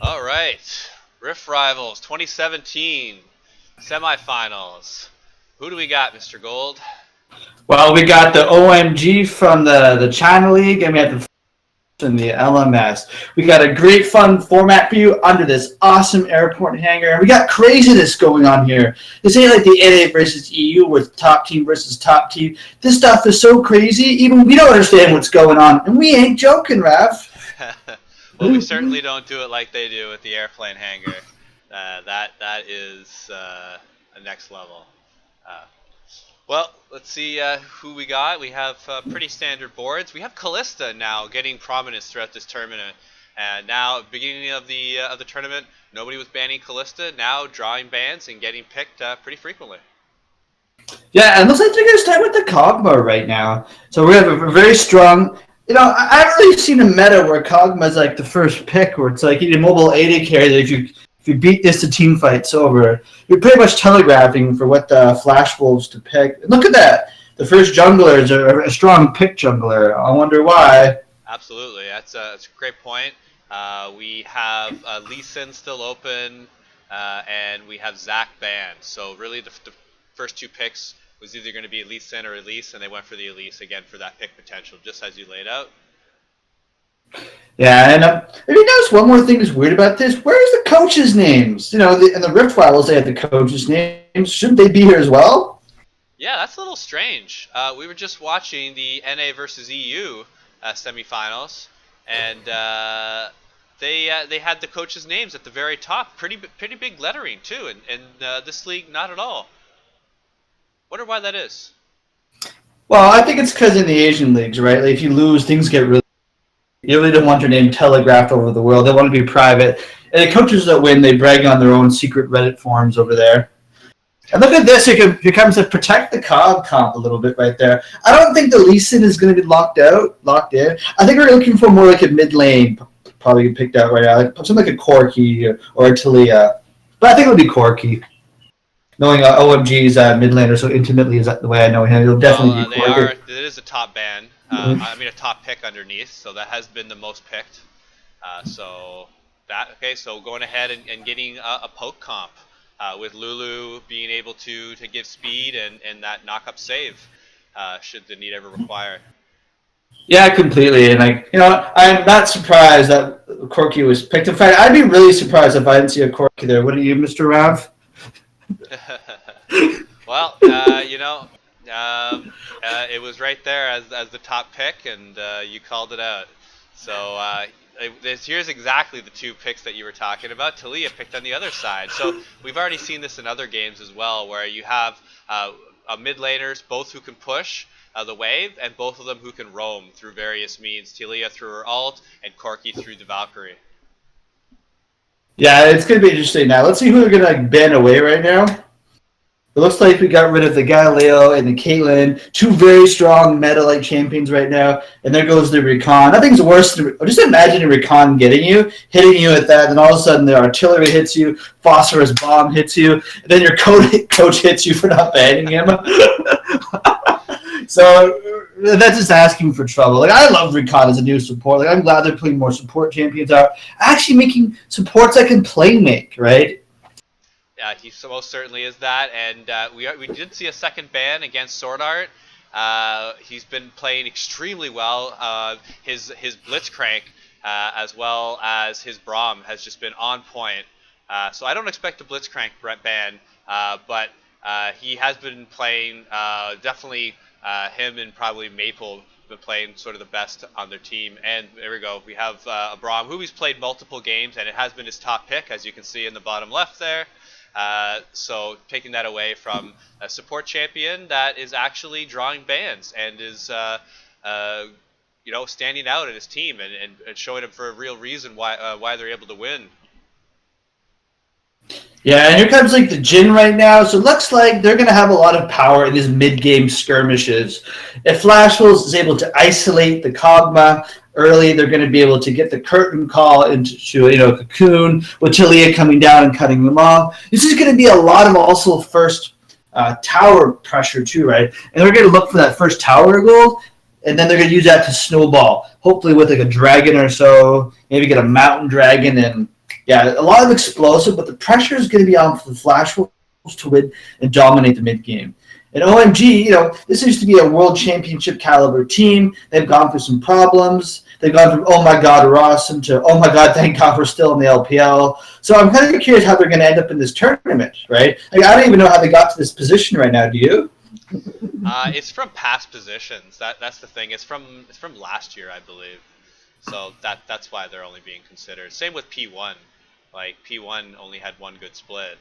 All right, Rift Rivals 2017 semifinals. Who do we got, Mr. Gold? Well, we got the OMG from the China League, and we have the and the LMS. We got a great fun format for you under this awesome airport hangar. And we got craziness going on here. This ain't like the NA versus EU with top team versus top team. This stuff is so crazy, even we don't understand what's going on. And we ain't joking, Rav. Well, we certainly don't do it like they do with the airplane hangar. That is a next level. Uh, well, let's see who we got. We have pretty standard boards. We have Callista now getting prominence throughout this tournament. And now, beginning of the tournament, nobody was banning Callista. Now drawing bans and getting picked pretty frequently. Yeah, and looks like they're going to start with the Kog'Maw right now. So we have a very strong. I haven't really seen a meta where Kog'Maw is like the first pick, where it's like you need a mobile AD carry that if you beat this, the team fight's over. You're pretty much telegraphing for what the Flash Wolves to pick. And look at that. The first jungler is a strong pick jungler. I wonder why. Absolutely. That's a great point. We have Lee Sin still open, and we have Zach banned. So really the first two picks was either going to be Lee Sin or Elise, and they went for the Elise again for that pick potential, just as you laid out. Yeah, and if you notice one more thing that's weird about this, where's the coaches' names? In the Rift Rivals, they have the coaches' names. Shouldn't they be here as well? Yeah, that's a little strange. We were just watching the NA versus EU semifinals, and they had the coaches' names at the very top. Pretty big lettering too, and this league not at all. Wonder why that is. Well, I think it's because in the Asian leagues, right? Like if you lose, things get really. You really don't want your name telegraphed over the world. They want to be private. And the coaches that win, they brag on their own secret Reddit forums over there. And look at this. Here comes to protect the COG comp a little bit right there. I don't think the Lee Sin is going to be locked in. I think we're looking for more like a mid lane, probably get picked out right now. Something like a Corki or a Talia. But I think it'll be Corki. Knowing OMG's mid laner so intimately is that the way I know him, it'll definitely be Corki. It is a top ban. A top pick underneath, so that has been the most picked. So going ahead and getting a poke comp with Lulu being able to give speed and that knock-up save should the need ever require. Yeah, completely. And I'm not surprised that Corki was picked. In fact, I'd be really surprised if I didn't see a Corki there. What are you, Mr. Rav? Well, it was right there as the top pick, and you called it out. So here's exactly the two picks that you were talking about. Talia picked on the other side. So we've already seen this in other games as well, where you have mid laners, both who can push the wave, and both of them who can roam through various means. Talia through her ult, and Corki through the Valkyrie. Yeah, it's going to be interesting now. Let's see who they're going to ban away right now. It looks like we got rid of the Galileo and the Caitlyn, two very strong meta-like champions right now, and there goes the Recon. Nothing's worse than just imagine a Recon hitting you at that, and all of a sudden the artillery hits you, phosphorus bomb hits you, and then your coach hits you for not banning him. So that's just asking for trouble. Like I love Recon as a new support. Like I'm glad they're putting more support champions out, actually making supports that can play make, right? He most certainly is that, and we did see a second ban against Sword Art. He's been playing extremely well. His Blitzcrank as well as his Braum has just been on point. So I don't expect a Blitzcrank ban, but he has been playing definitely him and probably Maple have been playing sort of the best on their team. And there we go. We have a Braum who he's played multiple games, and it has been his top pick, as you can see in the bottom left there. So taking that away from a support champion that is actually drawing bans and is standing out in his team and showing him for a real reason why they're able to win. Yeah, and here comes like the Jhin right now. So it looks like they're going to have a lot of power in these mid-game skirmishes. If Flash Wolves is able to isolate the Kog'Maw early, they're going to be able to get the curtain call into Cocoon with Talia coming down and cutting them off. This is going to be a lot of also first tower pressure too, right? And they're going to look for that first tower gold, and then they're going to use that to snowball, hopefully with like a dragon or so, maybe get a mountain dragon and Yeah, a lot of explosive, but the pressure is going to be on for the Flash Wolves to win and dominate the mid game. And OMG, this used to be a world championship caliber team. They've gone through some problems. They've gone from, oh my God, we're awesome, to, oh my God, thank God we're still in the LPL. So I'm kind of curious how they're going to end up in this tournament, right? Like, I don't even know how they got to this position right now. Do you? It's from past positions. That's the thing. It's from last year, I believe. So that's why they're only being considered. Same with P1. Like P1 only had one good split,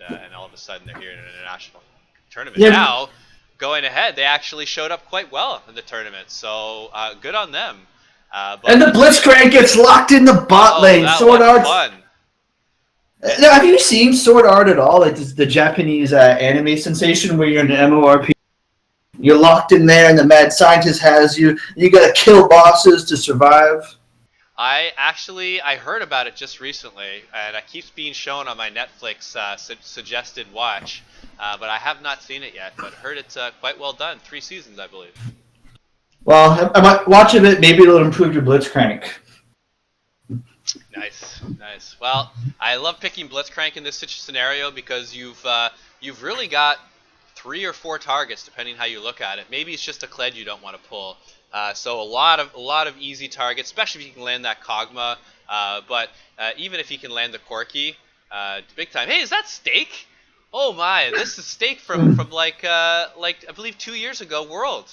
and all of a sudden they're here in an international tournament. Yeah. Now, going ahead, they actually showed up quite well in the tournament. So good on them. And the Blitzcrank gets locked in the bot lane. Sword Art. Fun. Now, have you seen Sword Art at all? Like the Japanese anime sensation where you're in an MMORPG. You're locked in there, and the mad scientist has you. You got to kill bosses to survive. I heard about it just recently, and it keeps being shown on my Netflix suggested watch, but I have not seen it yet. But heard it's quite well done. 3 seasons, I believe. Well, I might watch it. Maybe it'll improve your Blitzcrank. Nice. Well, I love picking Blitzcrank in this scenario because you've really got 3 or 4 targets depending how you look at it. Maybe it's just a Kled you don't want to pull. So a lot of easy targets, especially if you can land that Kog'Maw. But even if you can land the Corki, big time. Hey, is that Steak? Oh my, this is Steak from like I believe 2 years ago World.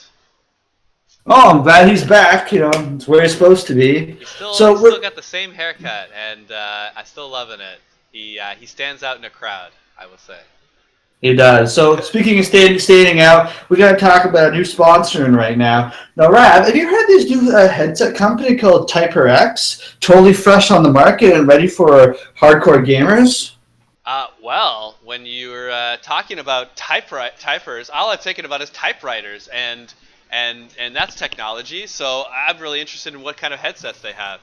Oh, I'm glad he's back. It's where he's supposed to be. He's still got the same haircut, and I'm still loving it. He stands out in a crowd, I would say. He does. So speaking of standing out, we got to talk about a new sponsoring right now. Now, Rav, have you heard this new headset company called TyperX? Totally fresh on the market and ready for hardcore gamers? Well, when you were talking about typers, all I'm thinking about is typewriters, and that's technology. So I'm really interested in what kind of headsets they have.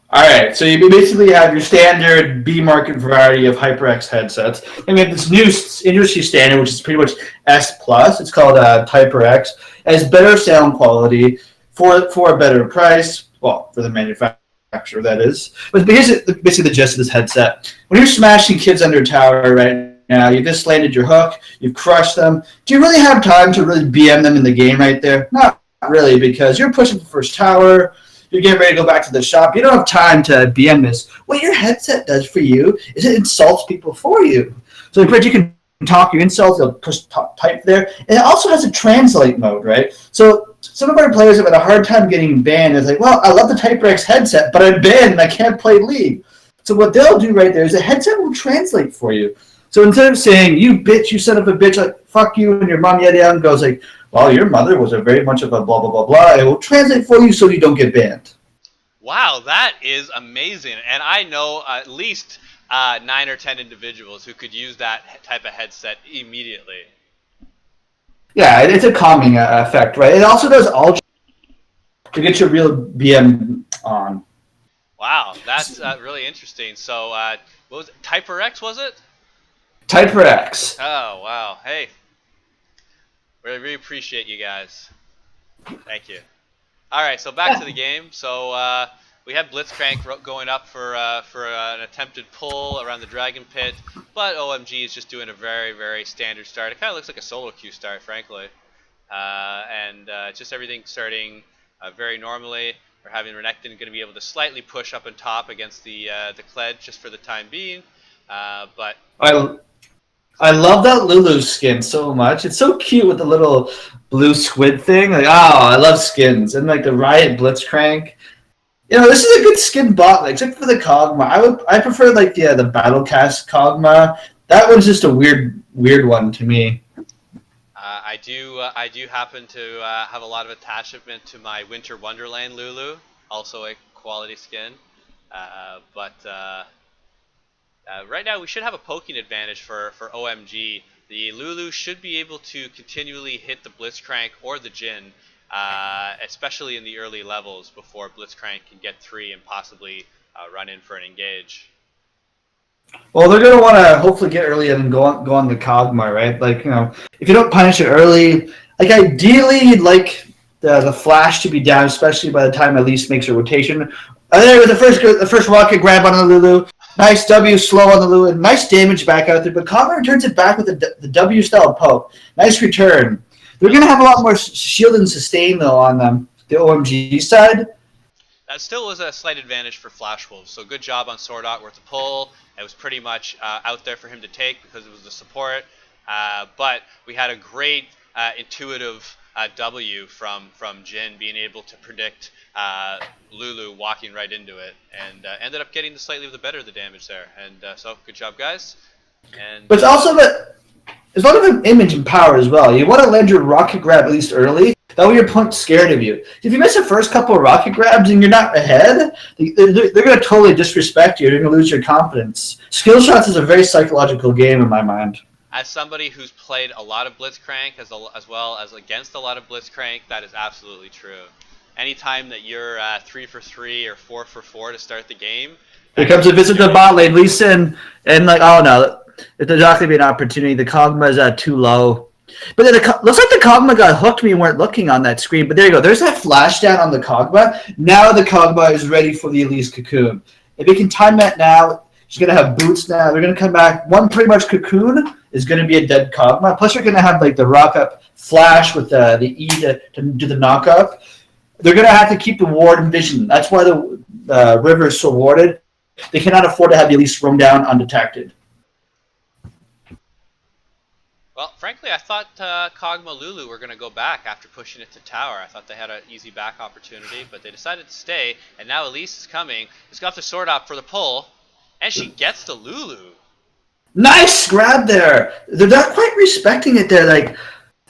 All right, so you basically have your standard B-market variety of HyperX headsets, and we have this new industry standard, which is pretty much S+. It's called TyperX. It has better sound quality for a better price, well, for the manufacturer, that is. But here's basically the gist of this headset. When you're smashing kids under a tower right now, you just landed your hook, you've crushed them. Do you really have time to really BM them in the game right there? Not really, because you're pushing the first tower, you're getting ready to go back to the shop. You don't have time to BM this. What your headset does for you is it insults people for you. So you can talk your insults, you'll push type there. And it also has a translate mode, right? So some of our players have had a hard time getting banned. It's like, well, I love the TyperX headset, but I'm banned and I can't play League. So what they'll do right there is the headset will translate for you. So instead of saying, you bitch, you son of a bitch, like, fuck you, and your mom yada yada, goes like, well, your mother was a very much of a blah, blah, blah, blah. It will translate for you so you don't get banned. Wow, that is amazing. And I know at least 9 or 10 individuals who could use that type of headset immediately. Yeah, it's a calming effect, right? It also does all to get your real BM on. Wow, that's really interesting. So, what was it? TyperX, was it? TyperX. Oh, wow. Hey. Really appreciate you guys. Thank you. All right, so back to the game. So we have Blitzcrank going up for an attempted pull around the Dragon Pit, but OMG is just doing a very, very standard start. It kind of looks like a solo queue start, frankly, and just everything starting very normally. We're having Renekton going to be able to slightly push up and top against the Kled just for the time being, but. I love that Lulu skin so much. It's so cute with the little blue squid thing. Like, I love skins. And like the Riot Blitzcrank. This is a good skin bot, like, except for the Kog'Maw. I prefer like the Battlecast Kog'Maw. That one's just a weird one to me. I do happen to have a lot of attachment to my Winter Wonderland Lulu, also a quality skin. But right now we should have a poking advantage for OMG. The Lulu should be able to continually hit the Blitzcrank or the Jhin, especially in the early levels before Blitzcrank can get 3 and possibly run in for an engage. Well, they're going to want to hopefully get early and go on the Kog'Maw, right? Like, if you don't punish it early, like ideally you'd like the flash to be down, especially by the time Elise makes her rotation. And there was the first rocket grab on the Lulu. Nice W slow on the Lulu. And nice damage back out there. But Kog'Maw returns it back with the W style poke. Nice return. They're going to have a lot more shield and sustain, though, on the OMG side. That still was a slight advantage for Flash Wolves, so good job on Sword Art with the pull. It was pretty much out there for him to take because it was the support. But we had a great intuitive W from Jin being able to predict Lulu walking right into it, and ended up getting slightly the better of the damage there. And so good job, guys. And, but it's also there's a lot of image and power as well. You want to land your rocket grab at least early. That way your opponent's scared of you. If you miss the first couple of rocket grabs and you're not ahead, they're going to totally disrespect you. You're going to lose your confidence. Skill shots is a very psychological game in my mind. As somebody who's played a lot of Blitzcrank as well as against a lot of Blitzcrank, that is absolutely true. Anytime that you're 3 for 3 or 4 for 4 to start the game, here comes a visit to bot lane. Lee Sin, and like, oh no, there's not going to be an opportunity. The Kog'Maw is too low. But then looks like the Kog'Maw got hooked when you weren't looking on that screen. But there you go. There's that flash down on the Kog'Maw. Now the Kog'Maw is ready for the Elise Cocoon. If we can time that now, she's going to have boots now. They're going to come back. One pretty much Cocoon is going to be a dead Kog'Maw. Plus you're going to have like the rock up flash with the E to do the knock up. They're going to have to keep the ward and vision. That's why the river is so warded. They cannot afford to have the Elise roam down undetected. Well, frankly, I thought Kog'Maw Lulu were going to go back after pushing it to tower. I thought they had an easy back opportunity, but they decided to stay, and now Elise is coming. He's got the sword up for the pull, and she gets the Lulu. Nice grab there. They're not quite respecting it there. Like,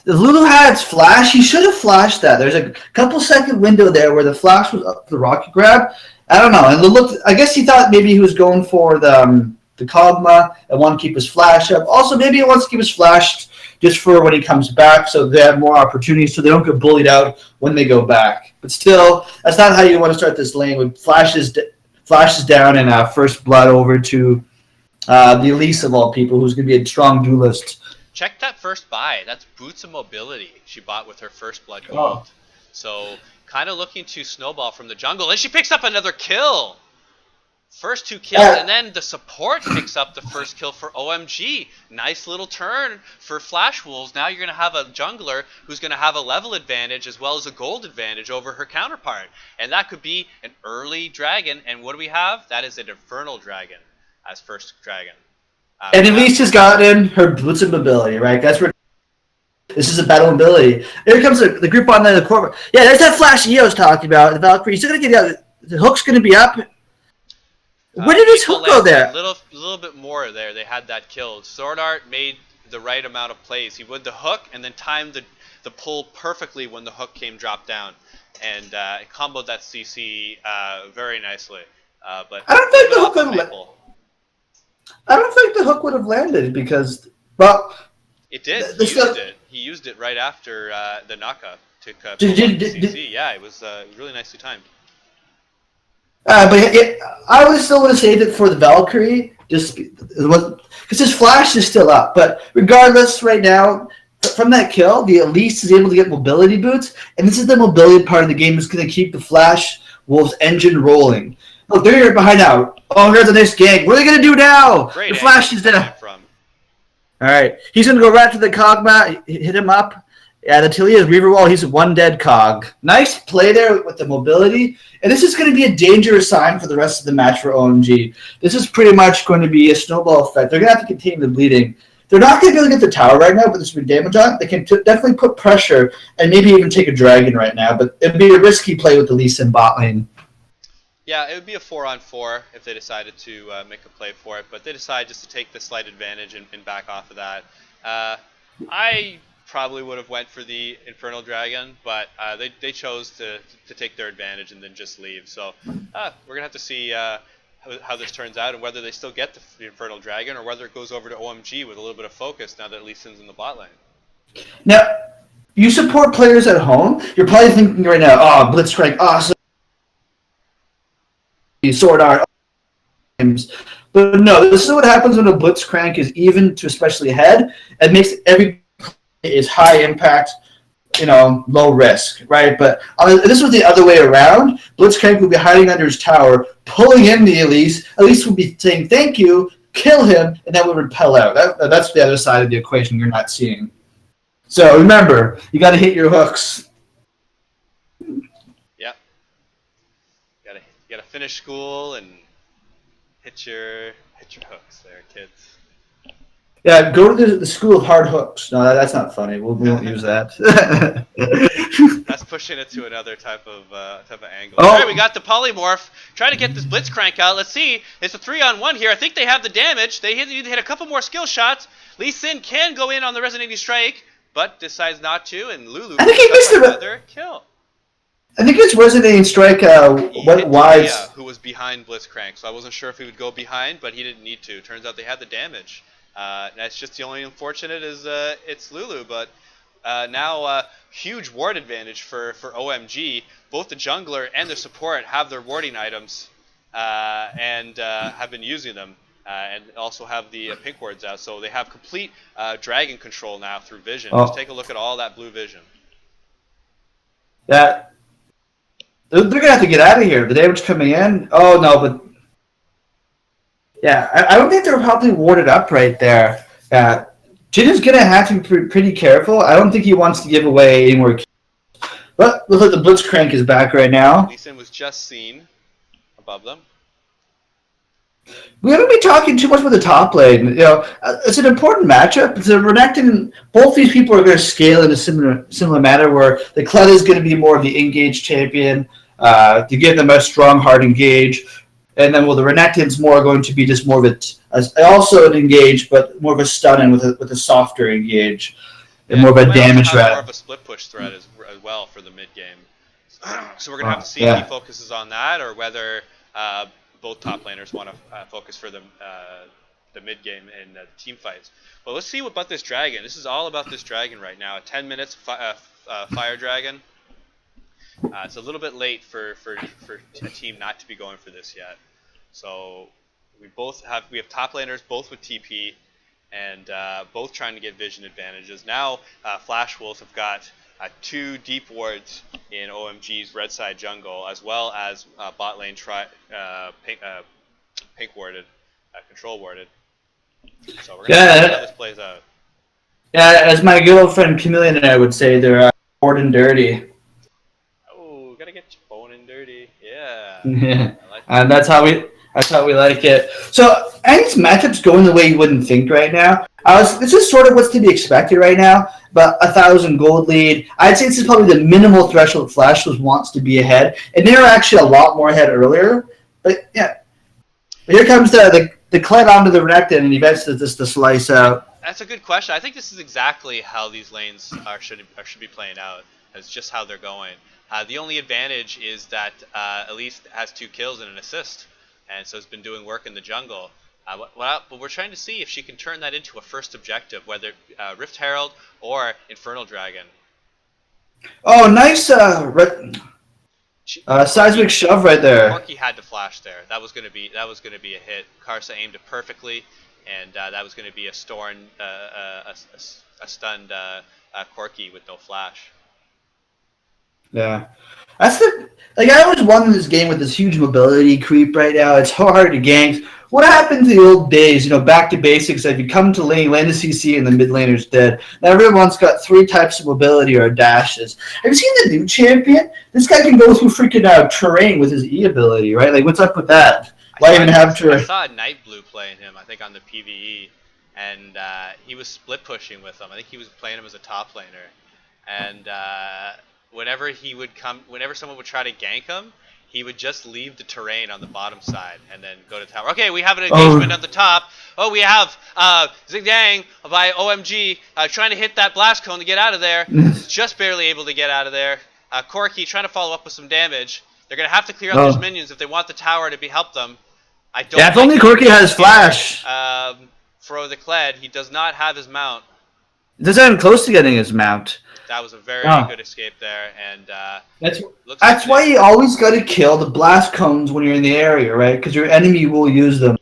the Lulu had its flash. He should have flashed that. There's a couple second window there where the flash was up for the rocket grab. I don't know. And I guess he thought maybe he was going for the Kog'Maw and want to keep his flash up. Also, maybe he wants to keep his flash just for when he comes back so they have more opportunities so they don't get bullied out when they go back. But still, that's not how you want to start this lane with flashes down and first blood over to the Elise of all people, who's going to be a strong duelist. Check that first buy. That's Boots of Mobility she bought with her first blood gold. Oh. So kind of looking to snowball from the jungle. And she picks up another kill. First 2 kills, and then the support picks up the first kill for OMG. Nice little turn for Flash Wolves. Now you're going to have a jungler who's going to have a level advantage as well as a gold advantage over her counterpart. And that could be an early dragon. And what do we have? That is an Infernal Dragon as first dragon. And Elise has gotten her Boots of Mobility, right? That's where this is a battle ability. Here comes the group on the court. Yeah, there's that flash I was talking about. The Valkyrie. He's still going to get out. The hook's going to be up. Where did his hook go there? A little bit more there. They had that killed. Sword Art made the right amount of plays. He would the hook and then timed the pull perfectly when the hook came drop down, and comboed that CC very nicely. But I don't think the hook would have landed because, well, it did. He used it right after the knockup to CC. Yeah, it was really nicely timed. I would still want to save it for the Valkyrie, just because his flash is still up. But regardless, right now, from that kill, the Elise is able to get mobility boots, and this is the mobility part of the game that's going to keep the Flash Wolves engine rolling. Look, they're here behind now. Oh, here's the next gang. What are they going to do now? Great, the Flash is there. All right, he's going to go right to the Kog'Maw, hit him up. Yeah, the Tilly is Reaver Wall. He's one dead cog. Nice play there with the mobility. And this is going to be a dangerous sign for the rest of the match for OMG. This is pretty much going to be a snowball effect. They're going to have to continue the bleeding. They're not going to be able to get the tower right now, but there's been damage on it. They can definitely put pressure and maybe even take a dragon right now. But it would be a risky play with the Lee Sin bot lane. Yeah, it would be a 4-on-4 if they decided to make a play for it. But they decided just to take the slight advantage and back off of that. I probably would have went for the Infernal Dragon, but they chose to take their advantage and then just leave. So we're gonna have to see how this turns out and whether they still get the Infernal Dragon or whether it goes over to OMG with a little bit of focus now that Lee Sin's in the bot lane. Now, you support players at home. You're probably thinking right now, oh, Blitzcrank, awesome, Sword Art. But no, this is what happens when a Blitzcrank is even to especially ahead. It makes every is high impact. low risk, right? But this was the other way around. Blitzcrank would be hiding under his tower, pulling in the Elise. Elise would be saying thank you, kill him, and then would repel out. That's the other side of the equation you're not seeing. So remember, you got to hit your hooks. Yep. You gotta finish school and hit your hooks there, kids. Yeah, go to the school of hard hooks. No, that's not funny. We won't use that. That's pushing it to another type of angle. Oh. All right, we got the polymorph. Trying to get this Blitzcrank out. Let's see. It's a 3-on-1 here. I think they have the damage. They need to hit a couple more skill shots. Lee Sin can go in on the Resonating Strike, but decides not to, and Lulu I think he missed another kill. I think it's Resonating Strike went wide. Who was behind Blitzcrank, so I wasn't sure if he would go behind, but he didn't need to. Turns out they had the damage. That's just the only unfortunate is it's Lulu, but now huge ward advantage for OMG. Both the jungler and the support have their warding items and have been using them, and also have the pink wards out. So they have complete dragon control now through vision. Just take a look at all that blue vision. They're gonna have to get out of here. The damage coming in. Oh no, but yeah, I don't think they're probably warded up right there. Jin is gonna have to be pretty careful. I don't think he wants to give away any more. But looks like the Blitzcrank is back right now. Lee Sin was just seen above them. We haven't been talking too much about the top lane. It's an important matchup. It's a Renekton. Both these people are going to scale in a similar manner, where the Kled is going to be more of the engage champion to give them a strong hard engage, and then the Renekton's more going to be just more of also an engage, but more of a stun in with a softer engage and more of a damage threat. More of a split push threat as well for the mid game. So we're going to have to see if he focuses on that or whether both top laners want to focus for the mid game in the team fights. But let's see about this dragon. This is all about this dragon right now. 10 minutes fire dragon. It's a little bit late for a team not to be going for this yet. So we have top laners both with TP and both trying to get vision advantages. Now Flash Wolves have got 2 deep wards in OMG's red side jungle, as well as bot lane pink warded, control warded. So we're gonna see how this plays out. Yeah, as my girlfriend Chameleon and I would say, they're bored and dirty. Oh, gotta get your bone and dirty. Yeah. Yeah, like and that's how we like it. So, Andy's matchup's going the way you wouldn't think right now. This is sort of what's to be expected right now, but 1,000 gold lead. I'd say this is probably the minimal threshold Flash wants to be ahead, and they were actually a lot more ahead earlier. But yeah, here comes the Kled onto the Renekton, and he eventually just to slice out. That's a good question. I think this is exactly how these lanes should be playing out. It's just how they're going. The only advantage is that Elise has 2 kills and an assist, and so has been doing work in the jungle. But we're trying to see if she can turn that into a first objective, whether Rift Herald or Infernal Dragon. Oh, nice seismic shove right there. Corki had to flash there. That was gonna be a hit. Karsa aimed it perfectly, and that was gonna be a stunned Corki with no flash. Yeah, I always won this game with this huge mobility creep right now. It's hard to gank. What happened to the old days? Back to basics. If you come to lane, land a CC, and the mid laner's dead. Now everyone's got 3 types of mobility or dashes. Have you seen the new champion? This guy can go through freaking terrain with his E ability, right? Like, what's up with that? Why even have terrain? I saw a Night Blue playing him, I think, on the PvE, and he was split pushing with him. I think he was playing him as a top laner, and whenever someone would try to gank him, he would just leave the terrain on the bottom side and then go to tower. Okay, we have an engagement at the top. Oh, we have Zigdang by OMG trying to hit that blast cone to get out of there. Just barely able to get out of there. Corki trying to follow up with some damage. They're going to have to clear out those minions if they want the tower to help them. If only Corki has flash. For the Kled, he does not have his mount. He doesn't even close to getting his mount. That was a very good escape there, and that's why you always got to kill the blast cones when you're in the area, right? Because your enemy will use them.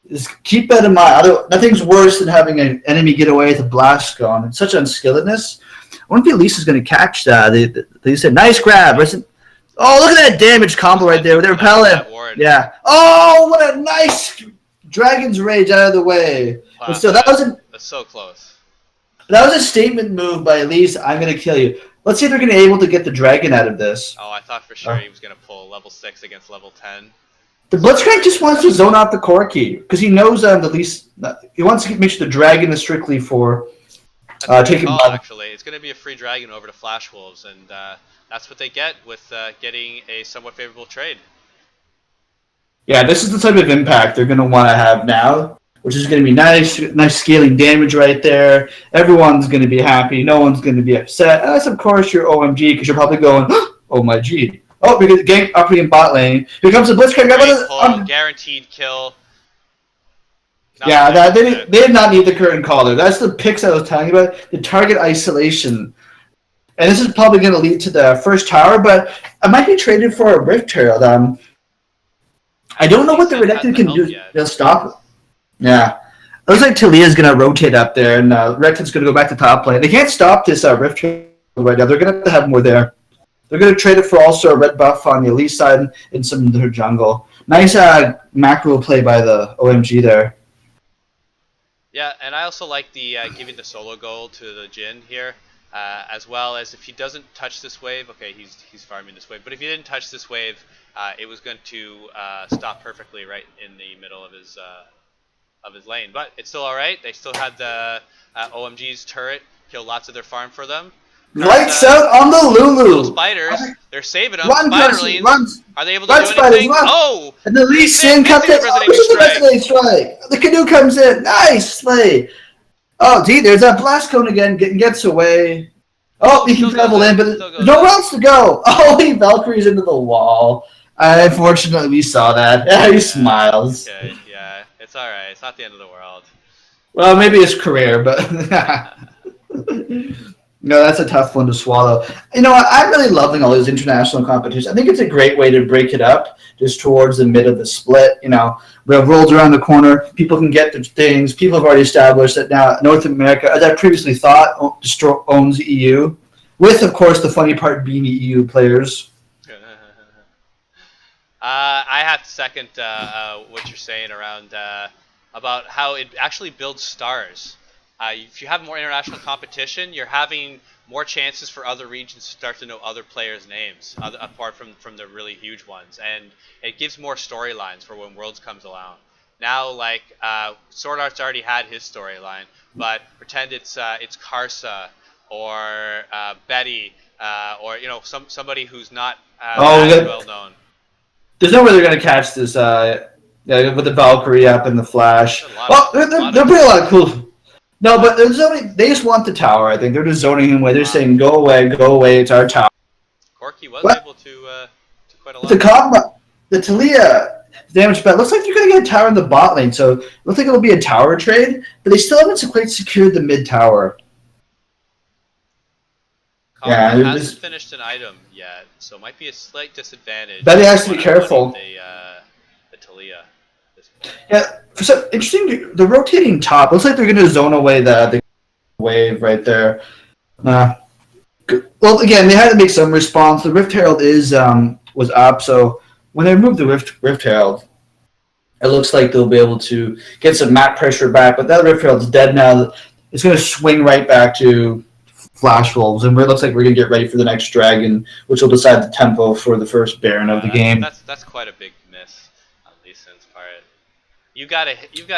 Just keep that in mind. Nothing's worse than having an enemy get away with a blast cone. It's such unskilledness. wonder if Elise's going to catch that. They said, nice grab. Oh, look at that damage combo right there. They're repelling. Yeah. Oh, what a nice Dragon's Rage out of the way. Wow, but still, that's so close. That was a statement move by Elise. I'm going to kill you. Let's see if they're going to be able to get the dragon out of this. Oh, I thought for sure he was going to pull level 6 against level 10. The Blitzcrank just wants to zone out the Corki because he knows the least. He wants to make sure the dragon is strictly for taking. Actually, it's going to be a free dragon over to Flash Wolves, and that's what they get with getting a somewhat favorable trade. Yeah, this is the type of impact they're going to want to have now, which is going to be nice scaling damage right there. Everyone's going to be happy. No one's going to be upset. Unless, of course, you're OMG because you're probably going, oh my G. Oh, we get gank up in bot lane. Here comes the Blitzcrank. Guaranteed kill. They did not need the curtain caller. That's the picks I was telling you about. The target isolation. And this is probably going to lead to the first tower, but it might be traded for a Rift Herald. I don't know what the Redacted can do. They'll stop it. Yeah. It looks like Talia's going to rotate up there, and Redacted's going to go back to top lane. They can't stop this Rift Herald right now. They're going to have more there. They're going to trade it for also a red buff on the Elite side and some in their jungle. Nice macro play by the OMG there. Yeah, and I also like the giving the solo gold to the Jhin here, as well as if he doesn't touch this wave, okay, he's farming this wave, but if he didn't touch this wave, it was going to stop perfectly right in the middle of his lane. But it's still all right. They still had the OMG's turret kill lots of their farm for them. Lights out on the Lulu. Spiders, they're saving them. Runs. Are they able to do anything? Oh! And the Lee Sin comes in. The Resonating Strike. The Canoe comes in. Nice play. Oh, gee, there's that Blast Cone again. Gets away. Oh, he can travel in, but there's nowhere else to go. Oh, he Valkyries into the wall. Unfortunately, we saw that. Yeah, he smiles. Okay, yeah, it's all right. It's not the end of the world. Well, maybe his career, but... No, that's a tough one to swallow. You know what? I'm really loving all these international competitions. I think it's a great way to break it up just towards the mid of the split. You know, we have worlds around the corner. People can get their things. People have already established that now North America, as I previously thought, owns the EU, with, of course, the funny part being the EU players. I have to second what you're saying around about how it actually builds stars. If you have more international competition, you're having more chances for other regions to start to know other players' names, apart from the really huge ones, and it gives more storylines for when Worlds comes along. Now, like Sword Art's already had his storyline, but pretend it's Karsa or Betty or somebody who's not well known. There's no way they're gonna catch this. With the Valkyrie up and the Flash. They're pretty a lot of cool. No, but there's they just want the tower, I think. They're just zoning him away. They're saying, go away, it's our tower. Corki was able to quite a lot. The combo, the Talia damage bet looks like they're going to get a tower in the bot lane, so it looks like it'll be a tower trade, but they still haven't quite secured the mid tower. Colin hasn't finished an item yet, so it might be a slight disadvantage. Betty has to be careful. The Talia. Yeah, so interesting. The rotating top looks like they're going to zone away the wave right there. Well, again, they had to make some response. The Rift Herald was up, so when they remove the Rift Herald, it looks like they'll be able to get some map pressure back. But that Rift Herald's dead now. It's going to swing right back to Flash Wolves, and it looks like we're going to get ready for the next dragon, which will decide the tempo for the first Baron of the game. That's quite a big miss on Lee Sin's part. You gotta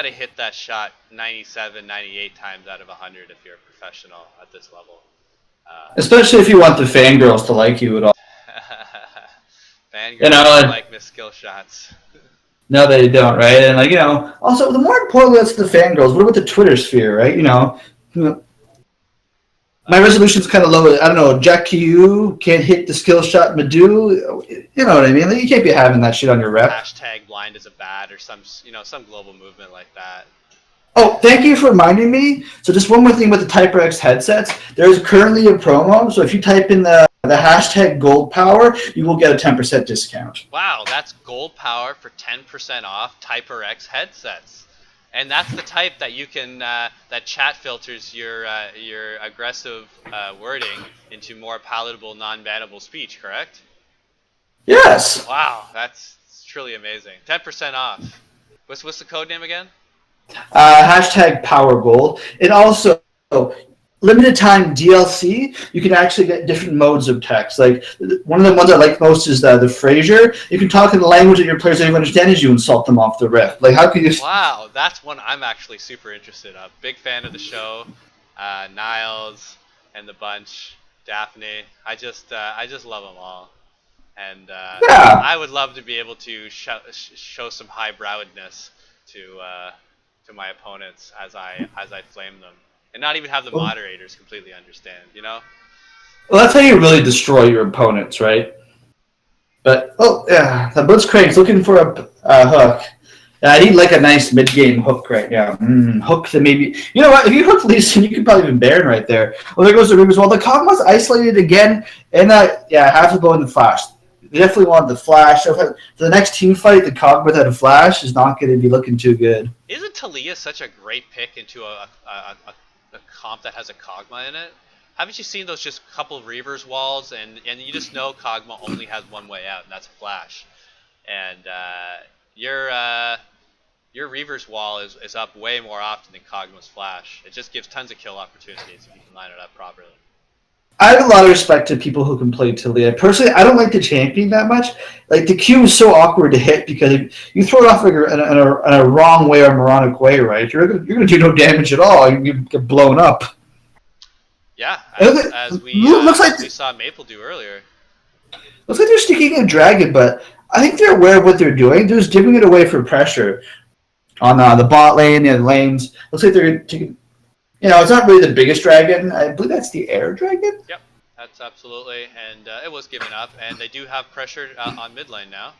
hit that shot 97, 98 times out of 100 if you're a professional at this level. Especially if you want the fangirls to like you at all. Fangirls don't like missed skill shots. No, they don't, right? And also the more important that's the fangirls. What about the Twitter sphere, right? My resolution's kind of low. I don't know. Jack Q can't hit the skill shot. Madu, you know what I mean? You can't be having that shit on your rep. Hashtag blind as a bat or some global movement like that. Oh, thank you for reminding me. So just one more thing with the TyperX headsets. There's currently a promo. So if you type in the hashtag gold power, you will get a 10% discount. Wow, that's gold power for 10% off TyperX headsets. And that's the type that you can that chat filters your aggressive wording into more palatable, non-bannable speech. Correct? Yes. Wow, that's truly amazing. 10% off. What's the code name again? Hashtag Power Gold. And also, limited time DLC, you can actually get different modes of text. Like one of the ones I like most is the Frasier. You can talk in the language that your players don't even understand as you insult them off the rip. Like how could you? Wow, that's one I'm actually super interested in. Big fan of the show. Niles and the bunch, Daphne. I just love them all. And Yeah. I would love to be able to show some highbrowedness to my opponents as I flame them, and not even have the Well, moderators completely understand. You know? that's how you really destroy your opponents, right? But oh yeah, the Blitzcrank's looking for a hook. I need like a nice mid-game hook right now. Hook that maybe you know what? If you hook Lee Sin, you could probably even Baron right there. Well, there goes the Reavers. Well, the Kog'Maw's isolated again, and yeah, have to go in the flash. They definitely want the flash. So for the next team fight, the Kog'Maw without a flash is not going to be looking too good. Isn't Talia such a great pick into a comp that has a Kog'Maw in it? Haven't you seen those just couple of Reavers walls, and you just know Kog'Maw only has one way out, and that's a flash. And your Reaver's wall is up way more often than Kog'Maw's flash. It just gives tons of kill opportunities if you can line it up properly. I have a lot of respect to people who can play Talia. Personally, I don't like the champion that much. Like the Q is so awkward to hit because you throw it off like in a wrong way or moronic way, right? You're gonna do no damage at all. You get blown up. Yeah, as Looks like we saw Maple do earlier. Looks like they're sneaking a dragon, but I think they're aware of what they're doing. They're just giving it away for pressure on the bot lane and lanes. Looks like they're taking. It's not really the biggest dragon. I believe that's the air dragon. Yep, that's absolutely, and it was given up, and they do have pressure on mid lane now.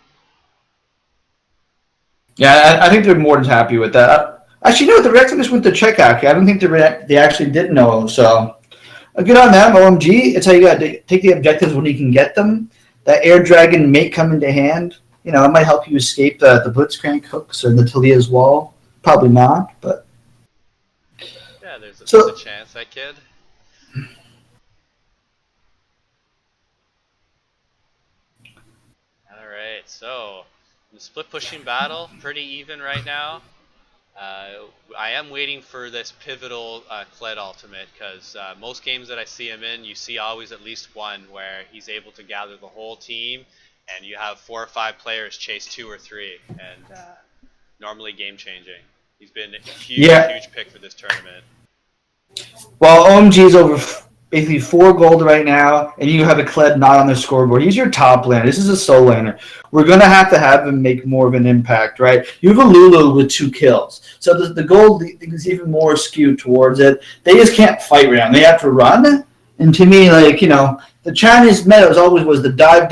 Yeah, I think they're more than happy with that. Actually, no, the Rex just went to check. Actually, I don't think they actually did know. So, good on them. OMG, it's how you got to take the objectives when you can get them. That air dragon may come into hand. It might help you escape the Blitzcrank hooks or the Talia's wall. Probably not, but. Yeah, there's a chance, that kid. Alright, so the split pushing battle, pretty even right now. I am waiting for this pivotal Kled ultimate because most games that I see him in, you see always at least one where he's able to gather the whole team and you have 4 or 5 players chase 2 or 3 and normally game changing. He's been a huge pick for this tournament. Well, OMG is over basically 4 gold right now, and you have a Kled not on the scoreboard. He's your top laner. This is a soul laner. We're going to have him make more of an impact, right? You have a Lulu with 2 kills. So the gold is even more skewed towards it. They just can't fight right now. They have to run. And to me, the Chinese meta always was the dive,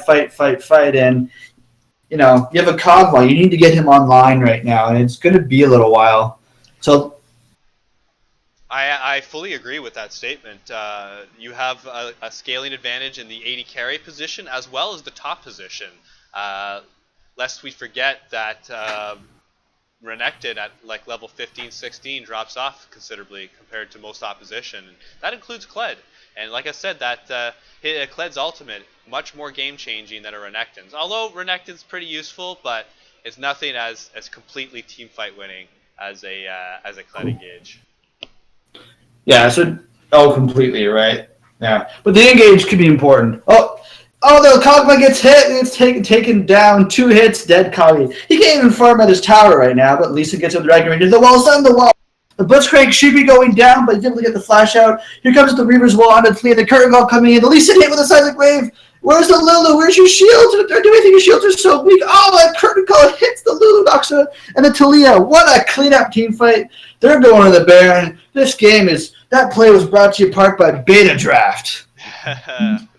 fight. And, you have a Kog'Maw. You need to get him online right now, and it's going to be a little while. So I fully agree with that statement. You have a scaling advantage in the 80 carry position as well as the top position. Lest we forget that Renekton at level 15, 16 drops off considerably compared to most opposition. That includes Kled. And like I said, that Kled's ultimate, much more game-changing than a Renekton's. Although Renekton's pretty useful, but it's nothing as completely teamfight winning as a Kled engage. Yeah, completely, right? Yeah, but the engage could be important. Oh, the Kog'Maw gets hit and it's taken down. 2 hits, dead Kog'Maw. He can't even farm at his tower right now, but Lisa gets up the Dragon Ranger. The wall's on the wall. The Blitzcrank should be going down, but he's able to get the flash out. Here comes the Reaver's wall on the Talia. The curtain ball coming in. The Lisa hit with a seismic wave. Where's the Lulu? Where's your shields? They're doing anything. Your shields are so weak. Oh, that curtain call hits the Lulu, knocks her, and the Talia. What a clean-up team fight. They're going to the Baron. That play was brought to you part by Betadraft.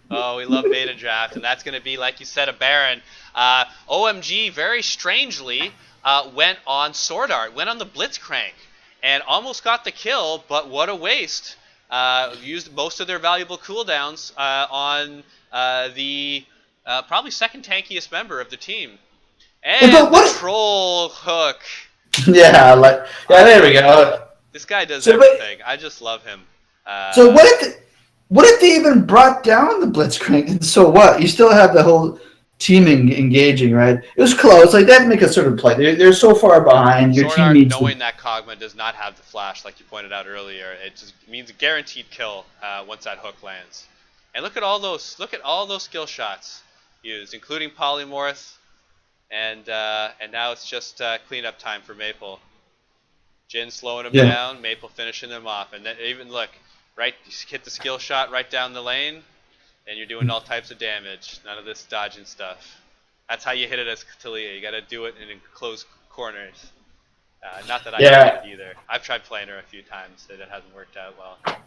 Oh, we love Betadraft, and that's going to be, like you said, a Baron. OMG, very strangely, went on Sword Art, went on the Blitzcrank, and almost got the kill, but what a waste. Used most of their valuable cooldowns on the probably second tankiest member of the team. And the troll hook. Yeah, like yeah, there we go. This guy does So, but everything. I just love him. so what if they even brought down the Blitzcrank? And so what? You still have the whole teaming engaging, right? It was close. Like that make a sort of play. They're so far behind. Your Sword team Art needs to. knowing that Kog'Maw does not have the flash, like you pointed out earlier, it just means a guaranteed kill once that hook lands. And look at all those skill shots used, including Polymorph, and now it's just cleanup time for Maple. Jin slowing him Yeah. down, Maple finishing them off, and then even look, right, you hit the skill shot right down the lane, and you're doing all types of damage. None of this dodging stuff. That's how you hit it as Talia. You got to do it in close corners. Not that I can Yeah. hit it either. I've tried playing her a few times, and it hasn't worked out well.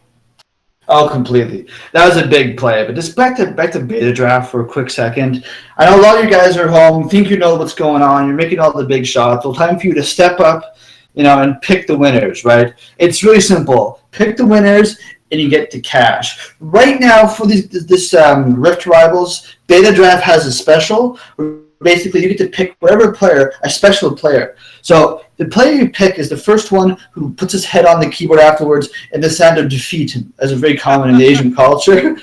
Oh, completely. That was a big play. But just back to Betadraft for a quick second. I know a lot of you guys are home, think you know what's going on. You're making all the big shots. Well, time for you to step up, and pick the winners. Right? It's really simple. Pick the winners, and you get to cash. Right now, for this Rift Rivals, Betadraft has a special where basically you get to pick whatever player, a special player. So the player you pick is the first one who puts his head on the keyboard afterwards and the sound of defeat, as is very common in the Asian culture.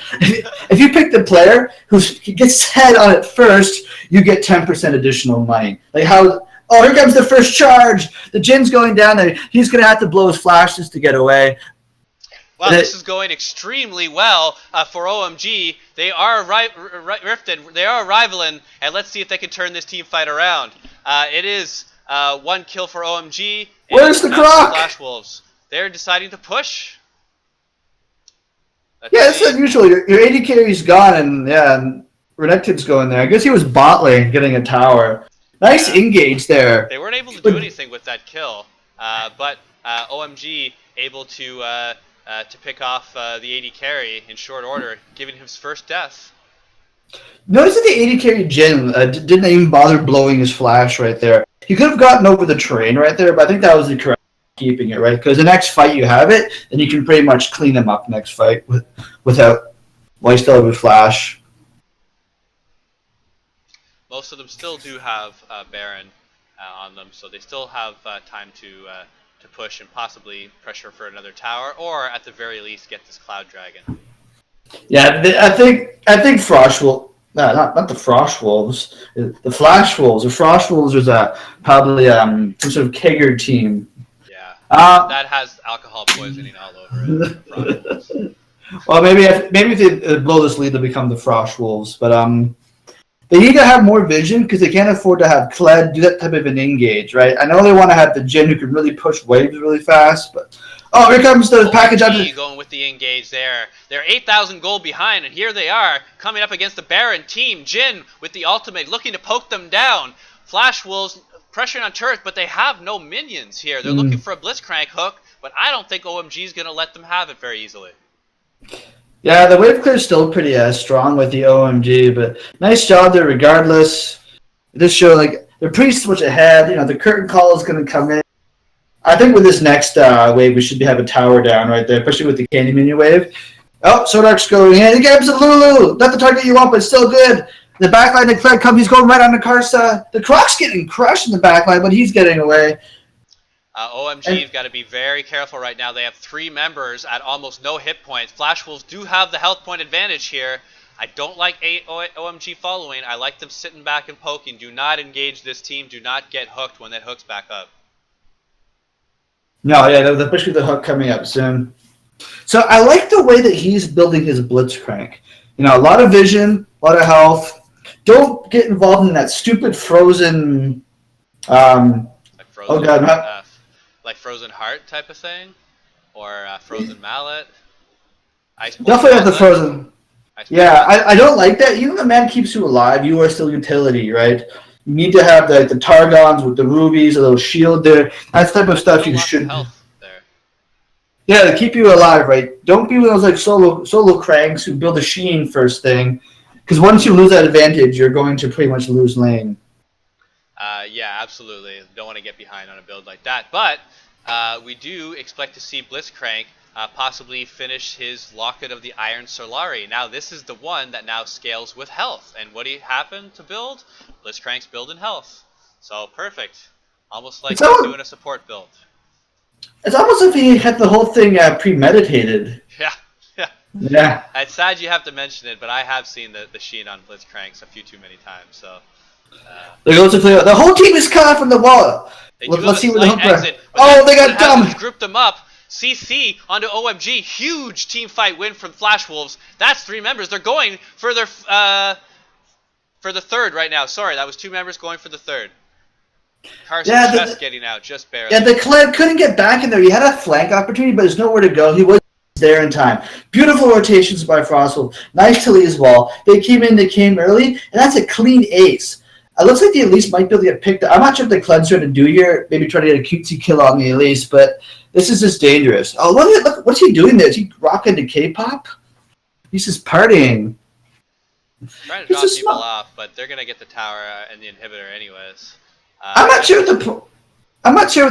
If you pick the player who gets head on it first, you get 10% additional money. Like how? Oh, here comes the first charge. The Jin's going down there. He's going to have to blow his flashes to get away. Wow, this is going extremely well for OMG. They are rifted. They are rivaling, and let's see if they can turn this team fight around. It is one kill for OMG. Where's the Croc? Flash Wolves. They're deciding to push. It's unusual. Your AD carry's gone, and Renekton's going there. I guess he was bot lane getting a tower. Nice engage there. They weren't able to do anything with that kill, but OMG able to pick off the AD carry in short order, giving him his first death. Notice that the AD carry Jin didn't even bother blowing his flash right there. He could have gotten over the terrain right there, but I think that was the correct keeping it, right? Because the next fight you have it, then you can pretty much clean them up next fight without while you still have a flash. Most of them still do have Baron on them, so they still have time to push and possibly pressure for another tower, or at the very least get this Cloud Dragon. Yeah, I think Frost will. No, not the Frost Wolves. The Flash Wolves. The Frost Wolves was probably some sort of Kegger team. Yeah, that has alcohol poisoning all over it. Well, maybe if they blow this lead, they'll become the Frost Wolves. But they need to have more vision because they can't afford to have Kled do that type of an engage, right? I know they want to have the Jin who can really push waves really fast, but here comes the package. Going with the engage there. They're 8,000 gold behind, and here they are coming up against the Baron team. Jin with the ultimate looking to poke them down. Flash Wolves pressuring on turret, but they have no minions here. They're looking for a Blitzcrank hook, but I don't think OMG is going to let them have it very easily. Yeah, the wave clear is still pretty strong with the OMG, but nice job there regardless. This show, they're pretty much ahead. The curtain call is going to come in. I think with this next wave, we should have a tower down right there, especially with the Candy Minion wave. Oh, Sodark's going in. He gets a Lulu. Not the target you want, but still good. The backline, the Kled comes. He's going right on the Karsa. The Croc's getting crushed in the backline, but he's getting away. OMG's got to be very careful right now. They have 3 members at almost no hit points. Flash Wolves do have the health point advantage here. I don't like OMG following. I like them sitting back and poking. Do not engage this team. Do not get hooked when that hook's back up. No, yeah, especially the hook coming up soon. So I like the way that he's building his Blitzcrank. A lot of vision, a lot of health. Don't get involved in that stupid frozen. Like Frozen Heart type of thing, or Frozen Mallet. Definitely not the Frozen. Yeah, I don't like that. Even the man keeps you alive. You are still utility, right? You need to have the Targons with the rubies, a little shield there. That's the type of stuff you should. Yeah, to keep you alive, right? Don't be one of those solo cranks who build a Sheen first thing, because once you lose that advantage, you're going to pretty much lose lane. Yeah, absolutely. Don't want to get behind on a build like that, but we do expect to see Blitzcrank possibly finish his Locket of the Iron Solari. Now, this is the one that now scales with health, and what do you happen to build? Blitzcrank's build in health. So, perfect. Almost like It's he's almost, doing a support build. it's almost if he had the whole thing premeditated. Yeah, yeah. Yeah. It's sad you have to mention it, but I have seen the Sheen on Blitzcranks a few too many times. So They go to play. The whole team is cut off from the wall. they do have Let's a see what the slight hooker. exit. But Oh, they what got it happens is dumb. group them up. CC onto OMG. Huge team fight win from Flash Wolves. That's 3 members. They're going for their for the third right now. Sorry, that was 2 members going for the third. Carson just getting out, just barely. Yeah, the Cleb couldn't get back in there. He had a flank opportunity, but there's nowhere to go. He wasn't there in time. Beautiful rotations by Frostwolf. Nice to Lee's wall. They came early, and that's a clean ace. It looks like the Elise might be able to get picked up. I'm not sure what the Cled's trying to do here. Maybe try to get a cutesy kill on the Elise, but this is just dangerous. Oh, look, what's he doing there? Is he rocking to K-pop? He's just partying. Trying to drop people off, but they're gonna get the tower and the inhibitor anyways. I'm not sure what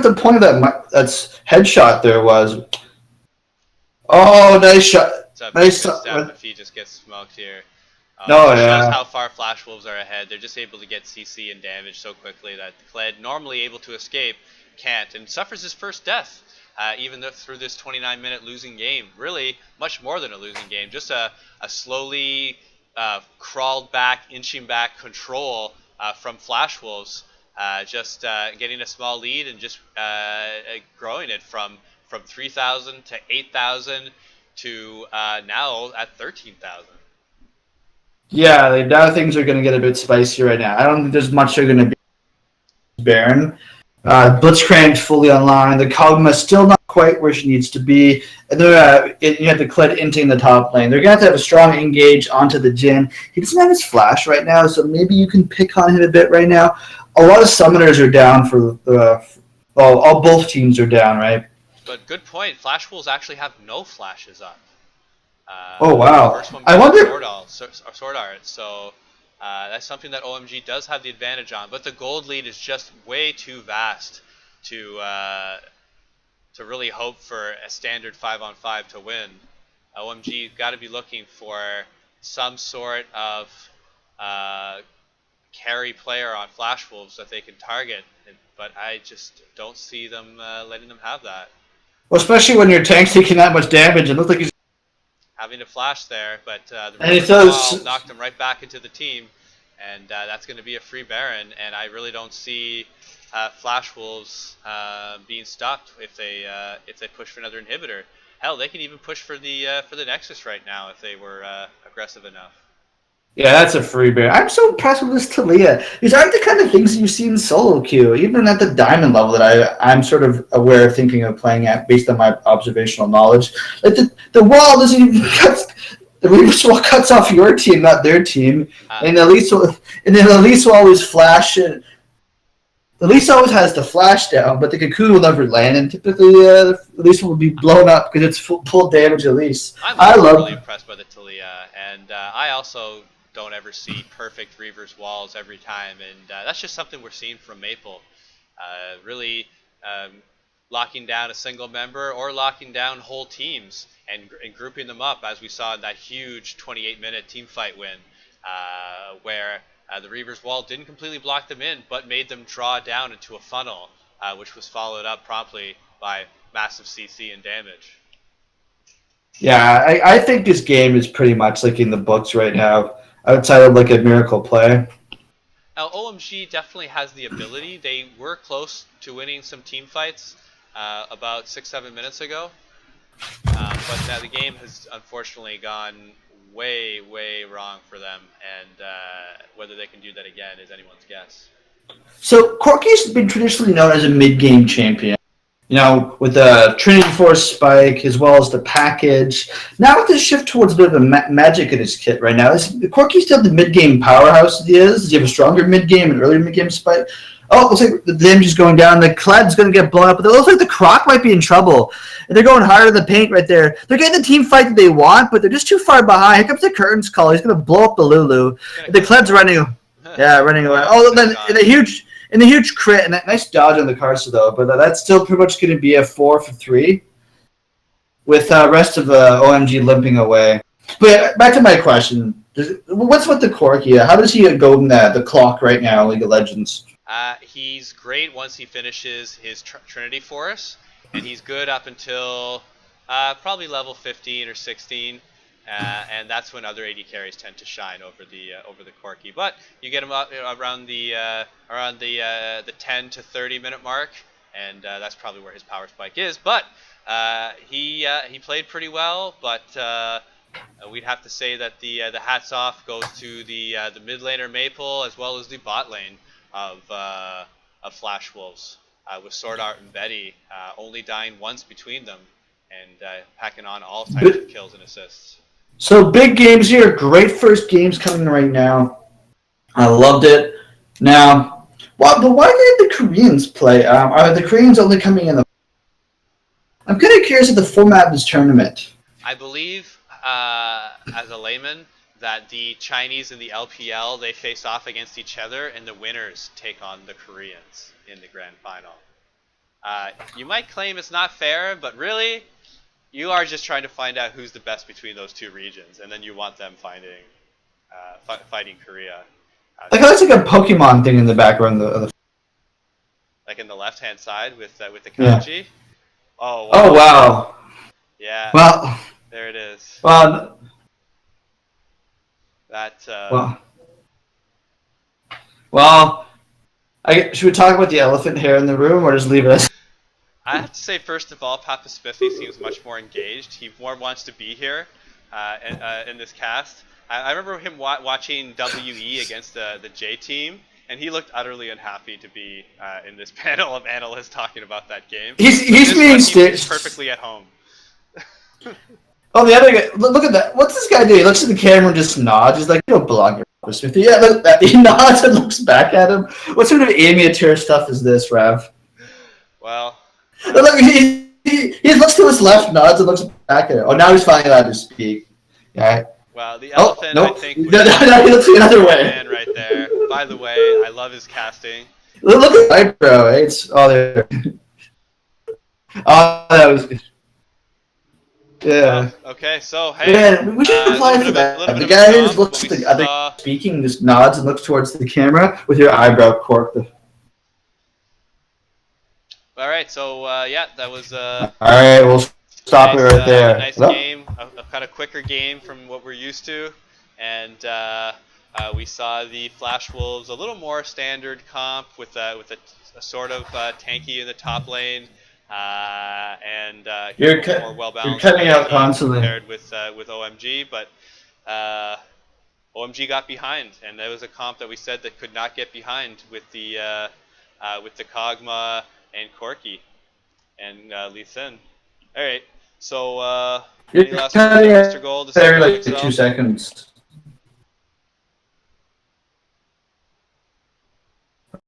the point of that headshot there was. Oh, nice shot! Nice shot. If he just gets smoked here. Oh, yeah. Shows how far Flash Wolves are ahead. They're just able to get CC and damage so quickly that Kled, normally able to escape, can't, and suffers his first death. Even through this 29-minute losing game. Really, much more than a losing game. Just a slowly crawled back, inching back control from Flash Wolves. Just getting a small lead and just growing it from 3,000 to 8,000 to now at 13,000. Yeah, now things are going to get a bit spicy right now. I don't think there's much they're going to be Baron. Blitzcrank fully online. The Kog'Maw still not quite where she needs to be. And then you have the Kled inting the top lane. They're going to have a strong engage onto the Jhin. He doesn't have his flash right now, so maybe you can pick on him a bit right now. A lot of summoners are down for both teams are down, right? But good point. Flash Wolves actually have no flashes up. Oh wow! First one I wonder. Sword Art. So that's something that OMG does have the advantage on. But the gold lead is just way too vast to really hope for a standard 5-on-5 to win. OMG got to be looking for some sort of carry player on Flash Wolves that they can target, but I just don't see them letting them have that. Well, especially when your tank's taking that much damage, it looks like he's having a flash there, but the knocked him right back into the team, and that's going to be a free Baron, and I really don't see Flash Wolves being stopped if they push for another inhibitor. Hell, they can even push for the Nexus right now if they were aggressive enough. Yeah, that's a free Baron. I'm so impressed with this Talia. These aren't the kind of things you see in solo queue, even at the diamond level that I'm sort of aware of thinking of playing at based on my observational knowledge. Like the wall doesn't even the Reaver's wall cuts off your team, not their team. And the Elise will always flash it. The Elise always has the flash down, but the Cocoon will never land, and typically the Elise will be blown up because it's full damage Elise. I'm really impressed by the Talia, and I also don't ever see perfect Reaver's walls every time, and that's just something we're seeing from Maple. Really locking down a single member or locking down whole teams and grouping them up, as we saw in that huge 28-minute team fight win, where the Reaver's wall didn't completely block them in, but made them draw down into a funnel, which was followed up promptly by massive CC and damage. Yeah, I think this game is pretty much like in the books right now, outside of like a miracle play. Now, OMG definitely has the ability. They were close to winning some team fights about 6-7 minutes ago, but now the game has unfortunately gone way wrong for them, and whether they can do that again is anyone's guess. So Corky's been traditionally known as a mid-game champion, you know, with the Trinity Force spike as well as the package. Now with this shift towards a bit of a magic in his kit right now, is Corky still the mid-game powerhouse he is? Does he have a stronger mid-game and earlier mid-game spike? Oh, it looks like the damage is going down. The Clad's going to get blown up. But it looks like the Croc might be in trouble. And they're going hard in the paint right there. They're getting the team fight that they want, but they're just too far behind. Here comes the Curtains call. He's going to blow up the Lulu. And the Clad's running. Yeah, running away. Oh, then in a huge crit. And that nice dodge on the Karsa, though. But that's still pretty much going to be a 4 for 3. With the rest of OMG limping away. But back to my question. What's with the Corky? How does he go in the clock right now, League of Legends? He's great once he finishes his Trinity Force, and he's good up until probably level 15 or 16, and that's when other AD carries tend to shine over the Corki. But you get him up around the 10 to 30 minute mark, and that's probably where his power spike is. But he played pretty well, but we'd have to say that the hats off goes to the mid laner Maple as well as the bot lane of Flash Wolves, with Sword Art and Betty only dying once between them and packing on all types of kills and assists. So big games here. Great first games coming right now. I loved it. Now, but why did the Koreans play? Are the Koreans only coming in the? I'm kind of curious of the format of this tournament. I believe, as a layman, that the Chinese and the LPL, they face off against each other, and the winners take on the Koreans in the grand final. You might claim it's not fair, but really, you are just trying to find out who's the best between those two regions, and then you want them fighting Korea. Like that's like a Pokemon thing in the background of the like in the left-hand side with the kanji. Yeah. Oh, wow. Oh wow. Yeah. Well. There it is. Well. That. Well. Should we talk about the elephant here in the room, or just leave it? I have to say, first of all, Papa Spiffy seems much more engaged. He more wants to be here in this cast. I remember him watching WE against the J team, and he looked utterly unhappy to be in this panel of analysts talking about that game. He's being he's perfectly at home. Oh, the other guy, look at that. What's this guy do? He looks at the camera and just nods. He's like, you don't belong here, Papa Spiffy. Yeah, look at that. He nods and looks back at him. What sort of amateur stuff is this, Rav? Well. Look, he looks to his left, nods, and looks back at it. Oh, now he's finally allowed to speak. Yeah. Well, the elephant, nope. I think, no, he looks another way. Man right there. By the way, I love his casting. Look at the eyebrow. It's there. Oh, that was good. Yeah. Okay, so hey. Yeah, we should apply for that. The guy who looks at the other speaking, just nods and looks towards the camera with your eyebrow corked. All right, so yeah, that was. All right, we'll stop it right there. Nice game, a kind of quicker game from what we're used to, and we saw the Flash Wolves a little more standard comp with a sort of tanky in the top lane, and more well balanced. You're cutting out constantly compared with OMG, but OMG got behind, and that was a comp that we said that could not get behind with the Kog'Maw and Corki and Lee Sin. All right, so any last words, Mr. Gold? Like 2 seconds.